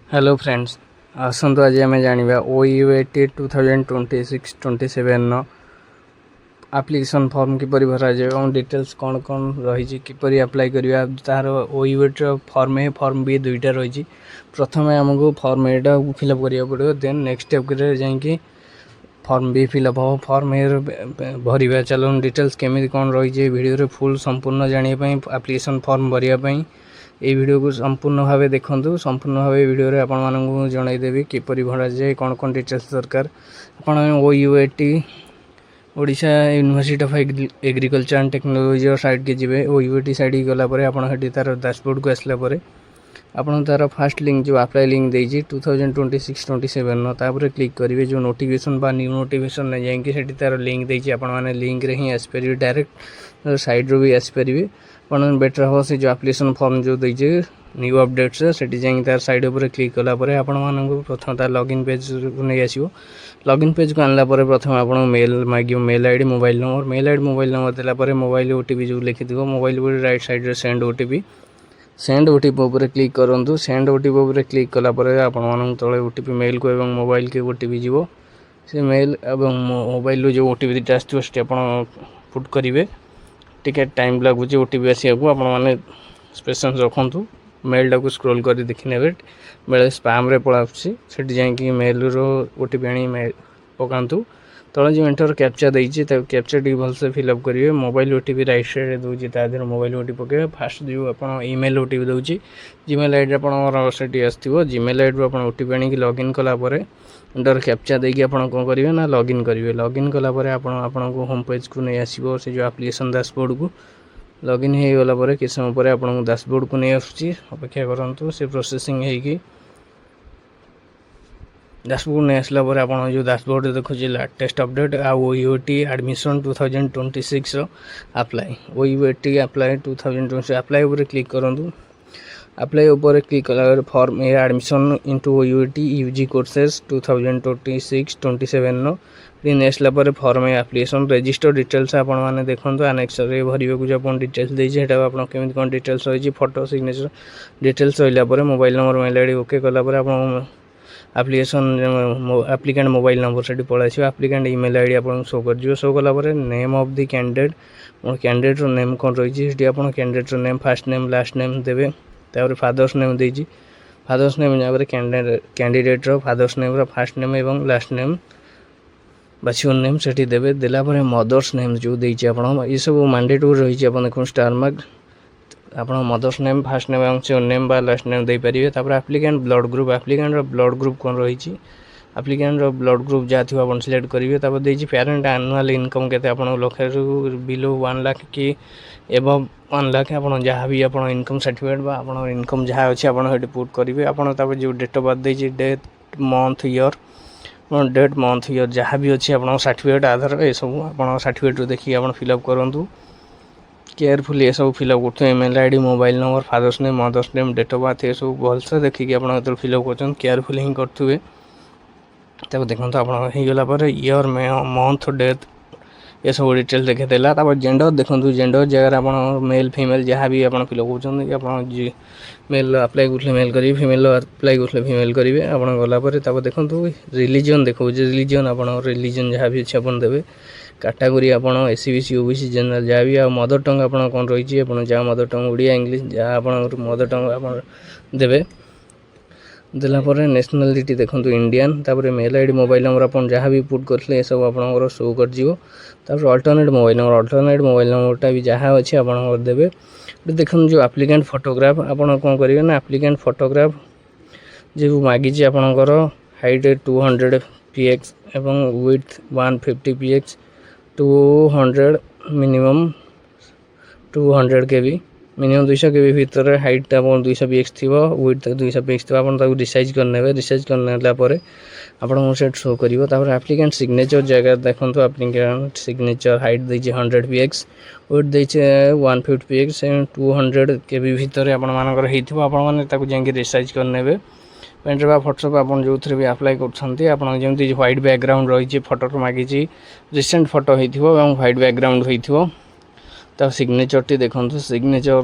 Hello friends आसतु आज आम जाना OUAT 2026-27 एप्लिकेशन फॉर्म किपर भर जाए डिटेल्स कौन कौन रही किपर अप्लाई करवा तार OUAT फॉर्म ए फॉर्म बी दुईटा रही। प्रथम आमको फॉर्म एटा फिलअप करा पड़ो देन नेक्स्ट स्टेप जाकि फॉर्म बी फिलअप हम फॉर्म ए भरवा चलो डिटेल्स केमी कौन रही वीडियो फुल संपूर्ण जानापी एप्लिकेशन फॉर्म भरवाई ये वीडियो को संपूर्ण भाव देखूँ संपूर्ण भाव वीडियो रे आपण मानू जनईदेवी किपर भरा जाए कौन कौन डिटेल्स दरकार आपण OUAT Odisha university of agriculture and technology site के जी OUAT साइट गलापर आपड़ी तार डैशबोर्ड को आसला आपन तार फास्ट लिंक जो अप्लाई लिंक देजी 2026-27 तापर क्लिक करेंगे जो नोटिफिकेशन बा न्यू नोटिफिकेशन ने जाकि से तार लिंक देजी आपण मैंने लिंक रे ही आसपारे डायरेक्ट साइड रू भी आसपारे अपन बेटर हम से जो एप्लिकेशन फॉर्म जो देजे न्यू अपडेट्स से तार साइड उपर क्लिक कलापर आपण मानक प्रथम तार लॉगिन पेज को नहीं आसो लॉगिन पेज को आनला प्रथम आप मेल मांग मेल आईडी मोबाइल नंबर देलापर मोबाइल ओटीपी जो लिखि mobile right side send OTP उपर क्लिक करूँ सेंड ओटीपी उपर क्लिक कलापर आपण तले ओटीपी मेल को एवं मोबाइल के ओटीपी जीवो से मेल एवं मोबाइल जो ओटीपी दुटा आसो पुट करेंगे टिके टाइम लगुच ओटीपी आसा को आपने पेशेंस रखु मेल टाक स्क्रोल कर देखने बेले स्पैम रे पड़ा जाकि मेल रो ओटीपी आनी मेल पकातु तले जो एंटर कैप्चा देती कैप्चा टी भलसे फिलअप करेंगे मोबाइल ओटीपी राइट साइड दूसरी तादेह मोबाइल ओटीपी पकेबे फास्ट जो आप ईमेल ओटीपी दूसरी जीमेल आईडी आपटी आसो जीमेल आईडी आप ओटीपी आनी लॉगिन कलापर एंटर कैप्चा देकी आप कौन करेंगे ना लॉगिन करेंगे लॉगिन कलापर आपण को होम पेज को नहीं आसो से जो एप्लिकेशन डैशबोर्ड को लॉगिन हो गला किस समय पर आपको डैशबोर्ड को नहीं आसूँ अपेक्षा करूँ से प्रोसेसिंग होगी डैशबोर्ड नहीं आसला आप जो डैशबोर्ड देखुचे latest update OUAT admission 2026 apply OUAT apply 2026 apply उपर क्लिक करूँ अप्लाई उपर क्लिक कला form a admission into OUAT UG courses 2026-27 नेक्स्ट लापर form a application register details आपण मैंने देखो आनेक्सर भरवा को जो आप डिटेल्स देते केमी कौन डिटेल्स रही फोटो सिग्नेचर डिटेल्स रहा mobile number mail ID okay कलापर आप एप्लिकेशन एप्लिकेंट मोबाइल नंबर से पड़ा एप्लिकेंट ईमेल आईडी आप शो कर शो कलापर name of the candidate name कौन रही आप candidate name first name last name देवे तापर फादर्स नेम देजी फादर्स नेम जगह candidate father's name first name एवं लास्ट नेम बाछिवन नेम से देवे देलापर मदर्स नेम जो देती ये सब मैंडेटरी रही आप देखो स्टार मार्क आप मदर्स नेम फास्ट नेम एवं से नेम बा लास्ट नेम दे पारे तापर एप्लिकेंट ब्लड ग्रुप कौन रही एप्लिकेंट ब्लड ग्रुप जहाँ थी आप सिलेक्ट करेंगे तापर देती पेरेंट एनुअल इनकम के लक्ष बिलो 1 लाख कि एबव 1 लाख आप जहाँ भी आप इनकम सर्टिफिकेट बा आप इनकम जहाँ अच्छे आप पुट करेंगे आप जो डेट ऑफ बर्थ देती डेट मंथ ईयर जहाँ भी अच्छे आप सर्टिफिकेट आधार ये सब आप सर्टिफिकेट देखिए आप फिलअप करूँ केयरफुली ये सब फिलअप करते email ID mobile number father's name mother's name date of birth ये सब भलसे देखिए आप फिलअप कर केयरफुली ही करेंगे तब देखो आप गलापर ईयर मंथ डेथ ये सब डिटेल्स देखेला तापर जेंडर देखो जेंडर जगह आप मेल फीमेल जहाँ भी आप फिलअप कर मेल अप्लाई कर मेल करेंगे फीमेल अप्लाई कर फीमेल करेंगे आप गलापर तब देखो रिलीजन देखो रिलीजन आप रिलीजन जहाँ भी अच्छे आप देवे कैटेगरी आप SC BC OBC जनरल जहाँ भी मदर टंग आप कौन रही आप जहाँ मदर टंग ओडिया इंग्लिश जहाँ आप मदर टंग आप देवे देलापर नेशनलिटी देखो इंडियन तापर मेल आईडी मोबाइल नंबर आप जहाँ भी पुट करते सब आप शो कर अल्टरनेट मोबाइल नंबरटा भी जहाँ अच्छे आप देवे देखो जो एप्लिकेंट फोटोग्राफ आप कौन करेंगे ना एप्लिकेंट फोटोग्राफ जो मागिच आपणकर हाइट 200 px एवं width 150 px 200 minimum 200 kb minimum 200 kb भितर हाइट आप 200 px थी विड्थ 200 px थी आप रिसाइज करने रिसाइज करने आपको सेट शो कर एप्लिकेंट सिग्नेचर जगह देखो एप्लिकेंट सिग्नेचर हाइट देती 100 px विड्थ देती 150 px 200 kb भितर आपने रिसाइज करने पेनड्राइव फोटोशॉप आप जो थे भी अप्लाई करमती व्हाइट बैकग्राउंड रही फोटो मागिची रिसेंट फोटो होती व्हाइट बैकग्राउंड होता सिग्नेचर टी देखो सिग्नेचर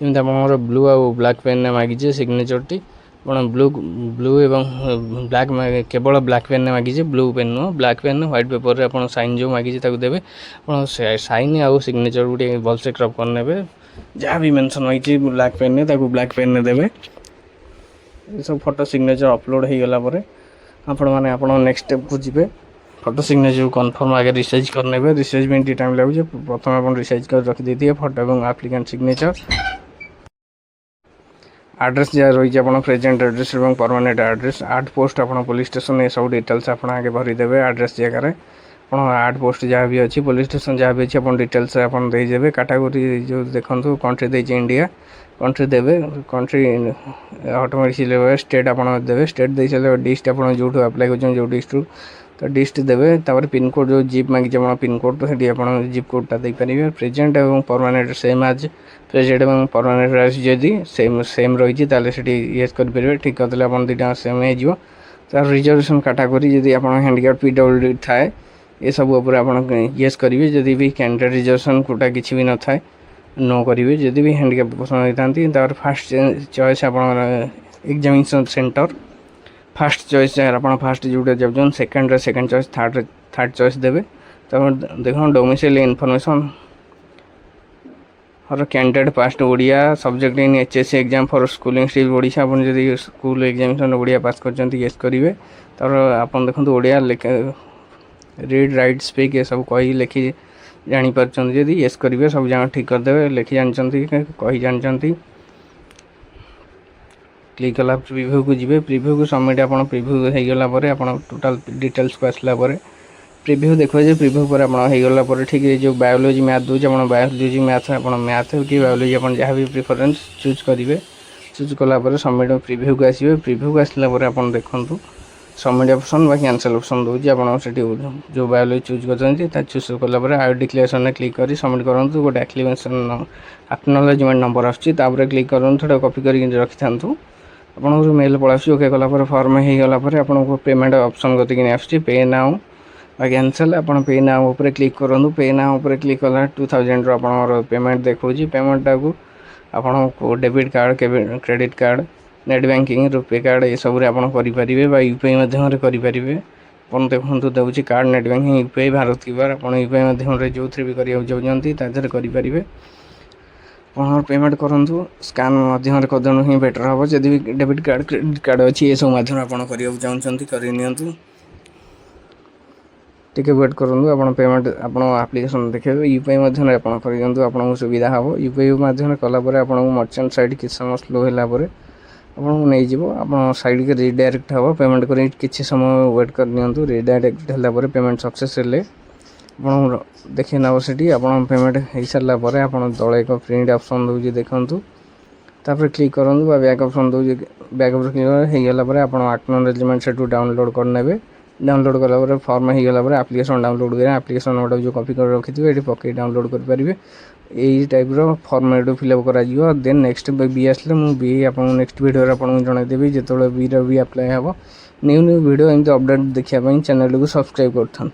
जमी आप ब्लू आ ब्लैक पेन मागिचे सिग्नेचर टी ଆପଣ ବ୍ଲୁ ଏବଂ ବ୍ଲାକ୍ କେବଳ ବ୍ଲାକ୍ ପେନ୍ ମାଗିଛି, ବ୍ଲୁ ପେନ୍ ନୁହଁ। ବ୍ଲାକ୍ ପେନ୍ ହ୍ୱାଇଟ୍ ପେପରରେ ଆପଣ ସାଇନ୍ ଯେଉଁ ମାଗିଛି ତାକୁ ଦେବେ। ଆପଣ ସାଇନ୍ ଆଉ ସିଗ୍ନେଚରକୁ ଟିକେ ଭଲସେ କ୍ରପ୍ କରିନେବେ। ଯାହା ବି ମେନସନ୍ ହୋଇଛି ବ୍ଲାକ୍ ପେନ୍ରେ ତାକୁ ବ୍ଲାକ୍ ପେନ୍ରେ ଦେବେ। ଏସବୁ ଫଟୋ ସିଗ୍ନେଚର ଅପଲୋଡ଼ ହୋଇଗଲା ପରେ ଆପଣମାନେ ଆପଣ ନେକ୍ସଟ ଷ୍ଟେପ୍କୁ ଯିବେ। ଫଟୋ ସିଗ୍ନେଚର କନଫର୍ମ ଆଗେ ରିସାଇଜ୍ କରିନେବେ। ରିସାଇଜ୍ ପାଇଁ ଟିକେ ଟାଇମ୍ ଲାଗୁଛି। ପ୍ରଥମେ ଆପଣ ରିସାଇଜ୍ କରି ରଖିଦେଇଥିବେ ଫଟୋ ଏବଂ ଆପ୍ଲିକାଣ୍ଟ ସିଗ୍ନେଚର। ଆଡ୍ରେସ୍ ଯାହା ରହିଛି ଆପଣ ପ୍ରେଜେଣ୍ଟ ଆଡ୍ରେସ୍ ଏବଂ ପରମାନେଣ୍ଟ ଆଡ୍ରେସ୍, ଆଡ୍ ପୋଷ୍ଟ ଆପଣ ପୋଲିସ ଷ୍ଟେସନ ଏସବୁ ଡିଟେଲ୍ସ ଆପଣ ଆଗେ ଭରିଦେବେ। ଆଡ୍ରେସ୍ ଜାଗାରେ ଆପଣ ଆଡ୍ ପୋଷ୍ଟ ଯାହା ବି ଅଛି, ପୋଲିସ ଷ୍ଟେସନ ଯାହା ବି ଅଛି ଆପଣ ଡିଟେଲ୍ସ ଆପଣ ଦେଇଦେବେ। କାଟାଗୋରୀ ଯେଉଁ ଦେଖନ୍ତୁ କଣ୍ଟ୍ରି ଦେଇଛି ଇଣ୍ଡିଆ, କଣ୍ଟ୍ରି ଦେବେ। କଣ୍ଟ୍ରି ଅଟୋମେଟିକ୍ ସିଲେକ୍ଟ ହେବେ। ଷ୍ଟେଟ୍ ଆପଣ ଦେବେ। ଷ୍ଟେଟ୍ ଦେଇ ସାରିଲେ ଡିଷ୍ଟ୍ରିକ୍ଟ ଆପଣ ଯେଉଁଠୁ ଆପ୍ଲାଏ କରୁଛନ୍ତି ଯେଉଁ ଡିଷ୍ଟ୍ରିକ୍ଟରୁ ତ ଡିଷ୍ଟ୍ରିକ୍ଟ ଦେବେ। ତାପରେ ପିନ୍କୋଡ଼୍ ଯେଉଁ ଜିପ୍ ମାଗିଛି ଆପଣ ପିନ୍କୋଡ଼୍, ତ ସେଠି ଆପଣ ଜିପ୍ କୋଡ଼୍ଟା ଦେଇପାରିବେ। ପ୍ରେଜେଣ୍ଟ ଏବଂ ପରମାନେଣ୍ଟ ସେମ୍ ଆଜ୍ ପ୍ରେଜେଣ୍ଟ ଏବଂ ପରମାନେଣ୍ଟ ଯଦି ସେମ୍ ରହିଛି ତାହେଲେ ସେଠି ୟେସ୍ କରିପାରିବେ। ଠିକ୍ କରିଦେଲେ ଆପଣ ଦୁଇଟା ସେମ୍ ହେଇଯିବ। ତାର ରିଜର୍ଭେସନ୍ କାଟାଗୋରୀ ଯଦି ଆପଣ ହ୍ୟାଣ୍ଡିକ୍ୟାପ୍ PWD ଥାଏ ଏସବୁ ଉପରେ ଆପଣ ୟେସ୍ କରିବେ। ଯଦି ବି କ୍ୟାଣ୍ଡିଡେଟ୍ ରିଜର୍ଭେସନ୍ କୋଟା କିଛି ବି ନଥାଏ नो କରିବେ। ଯଦି ବି ହ୍ୟାଣ୍ଡିକ୍ୟାପ୍ ପସନ୍ଦ ହୋଇଥାନ୍ତି ତାପରେ ଫାର୍ଷ୍ଟ ଚଏସ୍ ଆପଣଙ୍କର ଏକ୍ଜାମିନେସନ୍ ସେଣ୍ଟର, ଫାର୍ଷ୍ଟ ଚଏସ୍ ଆପଣ ଫାର୍ଷ୍ଟ ଯେଉଁଟା ଯାଉଛନ୍ତି, ସେକେଣ୍ଡରେ ସେକେଣ୍ଡ ଚଏସ୍, ଥାର୍ଡ଼ ଚଏସ୍ ଦେବେ। ତାପରେ ଦେଖନ୍ତୁ ଡୋମିସାଇଲ୍ ଇନଫର୍ମେସନ୍ और candidate past Odia subject in HSC exam for schooling still Odisha. आप जब स्कूल एग्जामिनेशन ओडिया पास कर येस करेंगे। तर आप देखो ओडिया रीड राइट स्पीक ये सब कही लिखि जापर जदि येस करेंगे सब जगह ठीक करदे। लिखि जानते कही जानते क्लिक कला प्रिव्यू को जी। प्रिव्यू को सबमिट आप प्रिव्यू होगला आप टोटाल डिटेल्स को आसला प्रिव्यू देखिए। प्रिव्यू पर आपला ठीक है। जो बायोलोजी मैथ दूसरे आप बायोलोजी मैथ आप मैथ कि बायोलोजी आप जहाँ भी प्रिफरेन्स चूज करेंगे। चूज कलापर सबमिट प्रिव्यू को आसवे। प्रिव्यू को आसला आप देखूँ सबमिट ऑप्शन बा कैंसल ऑप्शन दूसरी आप जो बायोलोजी चूज कर चूज कलापर आयो डिक्लेरेशन में क्लिक कर सबमिट करूँ। गोटे एक्सक्लेमेशन एक्नॉलेजमेंट नंबर आसपर क्लिक करूँ। थोड़ा कॉपी कर रखी था आपको मेल पड़ा ओके कलापर फॉर्म होगला आपको पेमेंट ऑप्शन गति पे नाउ कैंसल आप पे नाउ ऊपर क्लिक करूँ। पे नाउ ऊपर क्लिक कला 2000 आप पेमेंट देखो। पेमेंट टाक आपको debit card credit card net banking RuPay card ये सब आप करेंगे यूपीआई माध्यम करेंगे। आप देखो दूसरी card net banking UPI Bharat QR आप यूपीआई माध्यम जो भी कराया चाहते करेंगे। आप पेमेंट करूँ स्कान माध्यम करदेनु ही बेटर हम। जब भी डेबिट कार्ड क्रेडिट कार्ड अच्छी ये सब माध्यम आप चाहते कर टिके वेट करूँ। आप पेमेंट आप आप्लिकेसन देखिए यूपीआई माध्यम आप आपको सुविधा हम। यूपीआई माध्यम कलापर आप मर्चेंट साइट किसी समय स्लो होगापर आपको नहीं आप साइड के रिडायरेक्ट हम। पेमेंट कर किसी समय वेट कर रिडायरेक्ट होगापर पेमेंट सक्सेस हेल्ले आप देखिए ना से आप पेमेंट हो सारापर आप तले एक प्रिंट ऑप्शन दूसरी देखूँ। तापर क्लिक करूँ बैक ऑप्शन दूसरी बैक ऑप्शन होगापर आप एक्नॉलेजमेंट से डाउनलोड करने। डाउनलोड कलापर फॉर्म होगला एप्लिकेशन डाउनलोड करें। एप्लिकेशन गोटे जो कॉपी कर रखी थे ये पकई डाउनलोड करेंगे। यही टाइप फॉर्मेट फिलअप कर देन नेक्स्ट बी आसले मुझे बी आप नेक्स्ट वीडियो आपको जनईदेवी जो बी अप्लाई हम। न्यू न्यू वीडियो एमती अपडेट देखापी चैनल को सब्सक्राइब कर।